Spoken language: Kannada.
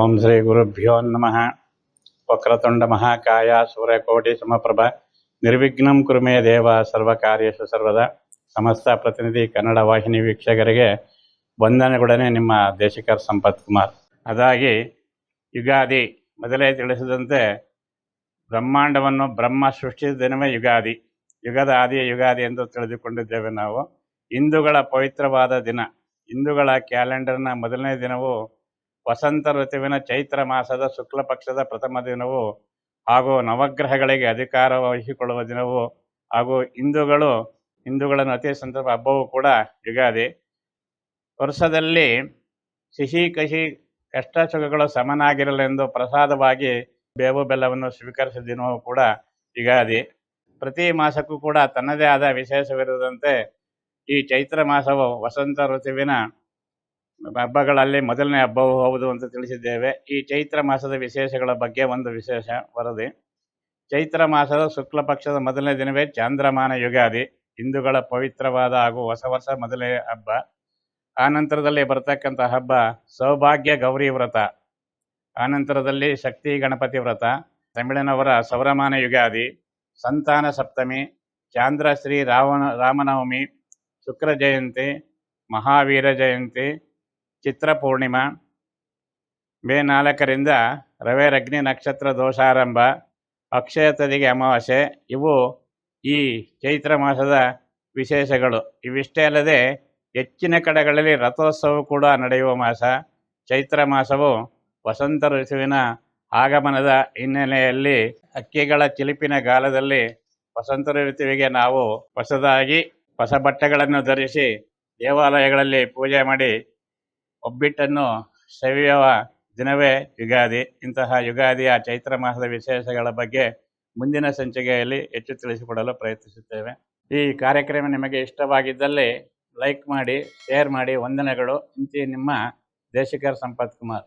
ಓಂ ಶ್ರೀ ಗುರುಭ್ಯೋ ನಮಃ. ವಕ್ರತುಂಡ ಮಹಾಕಾಯ ಸೂರ್ಯಕೋಟಿ ಸಮಪ್ರಭ ನಿರ್ವಿಘ್ನಂ ಕುರು ಮೇ ದೇವ ಸರ್ವಕಾರ್ಯೇಷು ಸರ್ವದಾ. ಸಮಸ್ತ ಪ್ರತಿನಿಧಿ ಕನ್ನಡ ವಾಹಿನಿ ವೀಕ್ಷಕರಿಗೆ ವಂದನೆಗೊಡನೆ ನಿಮ್ಮ ದೇಶಿಕರ್ ಸಂಪತ್ ಕುಮಾರ್. ಅದಾಗಿ ಯುಗಾದಿ ಮೊದಲೇ ತಿಳಿಸಿದಂತೆ ಬ್ರಹ್ಮಾಂಡವನ್ನು ಬ್ರಹ್ಮ ಸೃಷ್ಟಿಸಿದ ದಿನವೇ ಯುಗಾದಿ. ಯುಗದ ಆದಿಯ ಯುಗಾದಿ ಎಂದು ತಿಳಿದುಕೊಂಡಿದ್ದೇವೆ ನಾವು. ಹಿಂದೂಗಳ ಪವಿತ್ರವಾದ ದಿನ. ಹಿಂದೂಗಳ ಕ್ಯಾಲೆಂಡರ್ನ ಮೊದಲನೇ ದಿನವು ವಸಂತ ಋತುವಿನ ಚೈತ್ರ ಮಾಸದ ಶುಕ್ಲ ಪಕ್ಷದ ಪ್ರಥಮ ದಿನವು ಹಾಗೂ ನವಗ್ರಹಗಳಿಗೆ ಅಧಿಕಾರ ವಹಿಸಿಕೊಳ್ಳುವ ದಿನವು ಹಾಗೂ ಹಿಂದೂಗಳನ್ನು ಅತಿ ಸಂತೋಷ ಹಬ್ಬವೂ ಕೂಡ ಯುಗಾದಿ. ವರ್ಷದಲ್ಲಿ ಸಿಹಿ ಕಹಿ ಕಷ್ಟ ಸುಖಗಳು ಸಮನಾಗಿರಲೆಂದು ಪ್ರಸಾದವಾಗಿ ಬೇವು ಬೆಲ್ಲವನ್ನು ಸ್ವೀಕರಿಸಿದ ದಿನವೂ ಕೂಡ ಯುಗಾದಿ. ಪ್ರತಿ ಮಾಸಕ್ಕೂ ಕೂಡ ತನ್ನದೇ ಆದ ವಿಶೇಷವಿರುವುದಂತೆ ಈ ಚೈತ್ರ ಮಾಸವು ವಸಂತ ಋತುವಿನ ಹಬ್ಬಗಳಲ್ಲಿ ಮೊದಲನೇ ಹಬ್ಬವೂ ಹೌದು ಅಂತ ತಿಳಿಸಿದ್ದೇವೆ. ಈ ಚೈತ್ರ ಮಾಸದ ವಿಶೇಷಗಳ ಬಗ್ಗೆ ಒಂದು ವಿಶೇಷ ವರದಿ. ಚೈತ್ರ ಮಾಸದ ಶುಕ್ಲ ಪಕ್ಷದ ಮೊದಲನೇ ದಿನವೇ ಚಾಂದ್ರಮಾನ ಯುಗಾದಿ. ಹಿಂದೂಗಳ ಪವಿತ್ರವಾದ ಹಾಗೂ ಹೊಸ ವರ್ಷ ಮೊದಲನೇ ಹಬ್ಬ. ಆನಂತರದಲ್ಲಿ ಬರ್ತಕ್ಕಂಥ ಹಬ್ಬ ಸೌಭಾಗ್ಯ ಗೌರಿ ವ್ರತ. ಆನಂತರದಲ್ಲಿ ಶಕ್ತಿ ಗಣಪತಿ ವ್ರತ. ತಮಿಳಿನವರ ಸೌರಮಾನ ಯುಗಾದಿ, ಸಂತಾನ ಸಪ್ತಮಿ, ಚಾಂದ್ರ ಶ್ರೀ ರಾಮನವಮಿ, ಶುಕ್ರ ಜಯಂತಿ, ಮಹಾವೀರ ಜಯಂತಿ, ಚಿತ್ರ ಪೂರ್ಣಿಮಾ, ಮೇ 4ರಿಂದ ರವೇರಗ್ನಿ ನಕ್ಷತ್ರ ದೋಷಾರಂಭ, ಅಕ್ಷಯ ತದಿಗೆ ಅಮಾವಾಸ್ಯೆ. ಇವು ಈ ಚೈತ್ರ ಮಾಸದ ವಿಶೇಷಗಳು. ಇವಿಷ್ಟೇ ಅಲ್ಲದೆ ಹೆಚ್ಚಿನ ಕಡೆಗಳಲ್ಲಿ ರಥೋತ್ಸವ ಕೂಡ ನಡೆಯುವ ಮಾಸ. ಚೈತ್ರ ಮಾಸವು ವಸಂತ ಋತುವಿನ ಆಗಮನದ ಹಿನ್ನೆಲೆಯಲ್ಲಿ ಹಕ್ಕಿಗಳ ಚಿಲಿಪಿನ ಗಾಲದಲ್ಲಿ ವಸಂತ ಋತುವಿಗೆ ನಾವು ಹೊಸ ಬಟ್ಟೆಗಳನ್ನು ಧರಿಸಿ ದೇವಾಲಯಗಳಲ್ಲಿ ಪೂಜೆ ಮಾಡಿ ಒಬ್ಬಿಟ್ಟನ್ನು ಸವಿಯುವ ದಿನವೇ ಯುಗಾದಿ. ಇಂತಹ ಯುಗಾದಿಯ ಚೈತ್ರ ಮಾಸದ ವಿಶೇಷಗಳ ಬಗ್ಗೆ ಮುಂದಿನ ಸಂಚಿಕೆಯಲ್ಲಿ ಹೆಚ್ಚು ತಿಳಿಸಿಕೊಡಲು ಪ್ರಯತ್ನಿಸುತ್ತೇವೆ. ಈ ಕಾರ್ಯಕ್ರಮ ನಿಮಗೆ ಇಷ್ಟವಾಗಿದ್ದಲ್ಲಿ ಲೈಕ್ ಮಾಡಿ, ಶೇರ್ ಮಾಡಿ. ವಂದನೆಗಳು. ಇಂತಿ ನಿಮ್ಮ ದೇಶಿಕರ್ ಸಂಪತ್ ಕುಮಾರ್.